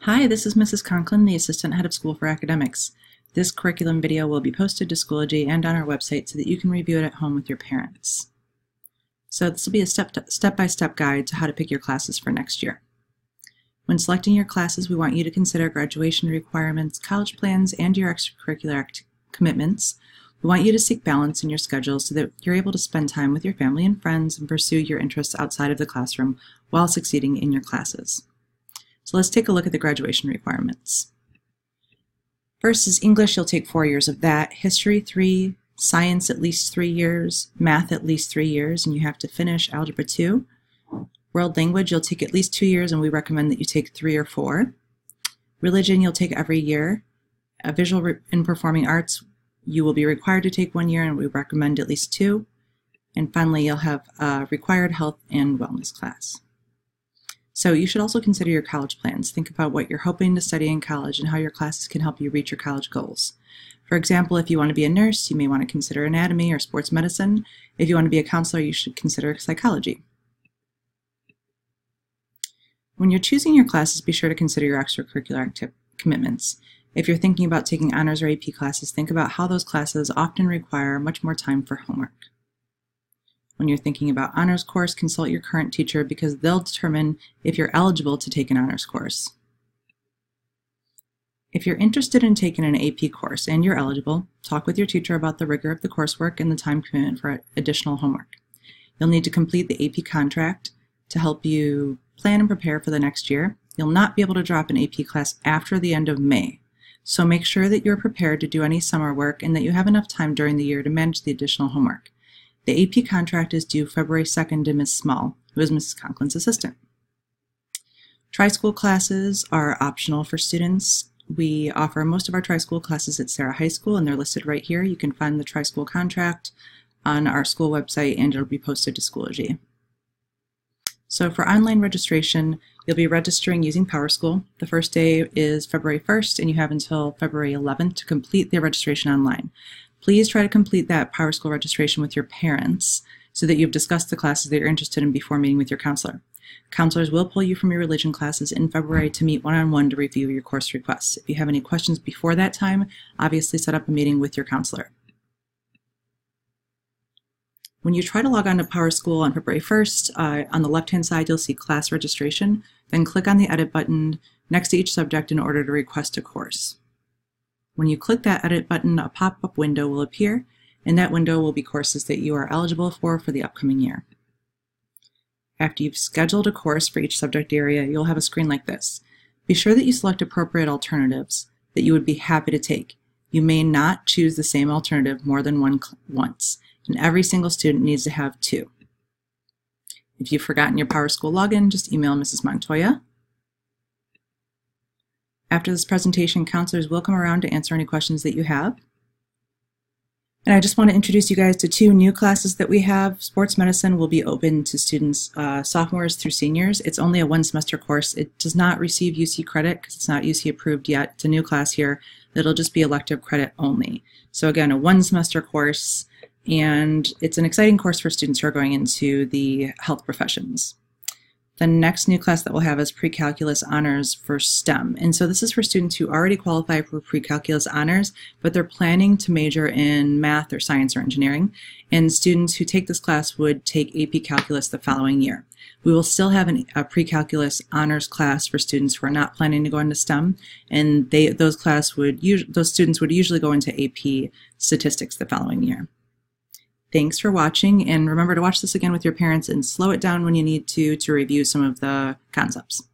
Hi, this is Mrs. Conklin, the Assistant Head of School for Academics. This curriculum video will be posted to Schoology and on our website so that you can review it at home with your parents. So this will be a step-by-step guide to how to pick your classes for next year. When selecting your classes, we want you to consider graduation requirements, college plans, and your extracurricular commitments. We want you to seek balance in your schedule so that you're able to spend time with your family and friends and pursue your interests outside of the classroom while succeeding in your classes. So let's take a look at the graduation requirements. First is English. You'll take 4 years of that. History, 3. Science, at least 3 years. Math, at least 3 years, and you have to finish Algebra 2. World Language, you'll take at least 2 years, and we recommend that you take 3 or 4. Religion, you'll take every year. Visual and Performing Arts, you will be required to take 1 year, and we recommend at least 2. And finally, you'll have a required health and wellness class. So you should also consider your college plans. Think about what you're hoping to study in college and how your classes can help you reach your college goals. For example, if you want to be a nurse, you may want to consider anatomy or sports medicine. If you want to be a counselor, you should consider psychology. When you're choosing your classes, be sure to consider your extracurricular commitments. If you're thinking about taking honors or AP classes, think about how those classes often require much more time for homework. When you're thinking about honors course, consult your current teacher because they'll determine if you're eligible to take an honors course. If you're interested in taking an AP course and you're eligible, talk with your teacher about the rigor of the coursework and the time commitment for additional homework. You'll need to complete the AP contract to help you plan and prepare for the next year. You'll not be able to drop an AP class after the end of May, so make sure that you're prepared to do any summer work and that you have enough time during the year to manage the additional homework. The AP contract is due February 2nd to Ms. Small, who is Mrs. Conklin's assistant. Tri-school classes are optional for students. We offer most of our tri-school classes at Sarah High School, and they're listed right here. You can find the tri-school contract on our school website, and it'll be posted to Schoology. So for online registration, you'll be registering using PowerSchool. The first day is February 1st, and you have until February 11th to complete the registration online. Please try to complete that PowerSchool registration with your parents so that you've discussed the classes that you're interested in before meeting with your counselor. Counselors will pull you from your religion classes in February to meet one-on-one to review your course requests. If you have any questions before that time, obviously set up a meeting with your counselor. When you try to log on to PowerSchool on February 1st, on the left-hand side you'll see class registration, then click on the edit button next to each subject in order to request a course. When you click that edit button, a pop-up window will appear, and that window will be courses that you are eligible for the upcoming year. After you've scheduled a course for each subject area, you'll have a screen like this. Be sure that you select appropriate alternatives that you would be happy to take. You may not choose the same alternative more than once, and every single student needs to have 2. If you've forgotten your PowerSchool login, just email Mrs. Montoya. After this presentation, counselors will come around to answer any questions that you have. And I just want to introduce you guys to 2 new classes that we have. Sports medicine will be open to students sophomores through seniors. It's only a 1-semester course. It does not receive UC credit because it's not UC approved yet. It's a new class here that'll just be elective credit only. So again, a 1-semester course, and it's an exciting course for students who are going into the health professions. The next new class that we'll have is Pre-Calculus Honors for STEM. And so this is for students who already qualify for Pre-Calculus Honors, but they're planning to major in math or science or engineering. And students who take this class would take AP Calculus the following year. We will still have a Pre-Calculus Honors class for students who are not planning to go into STEM, and those students would usually go into AP Statistics the following year. Thanks for watching, and remember to watch this again with your parents and slow it down when you need to review some of the concepts.